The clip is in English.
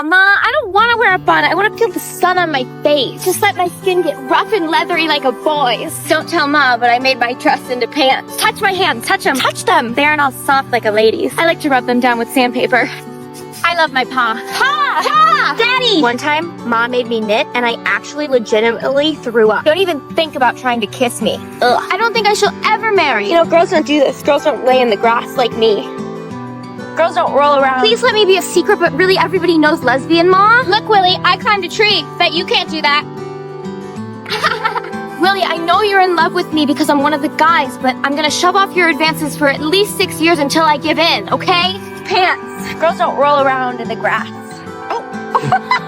Ma, I don't want to wear a bonnet. I want to feel the sun on my face. Just let my skin get rough and leathery like a boy's. Don't tell Ma, but I made my dress into pants. Touch my hands, touch them. Touch them. They aren't all soft like a lady's. I like to rub them down with sandpaper. I love my Pa. Pa! Daddy! One time, Ma made me knit, and I actually legitimately threw up. Don't even think about trying to kiss me. Ugh. I don't think I shall ever marry. You know, girls don't do this. Girls don't lay in the grass like me. Girls don't roll around. Please let me be a secret, but really everybody knows lesbian, Ma. Look, Willie, I climbed a tree. Bet you can't do that. Willie, I know you're in love with me because I'm one of the guys, but I'm gonna shove off your advances for at least 6 years until I give in, okay? Pants. Girls don't roll around in the grass. Oh.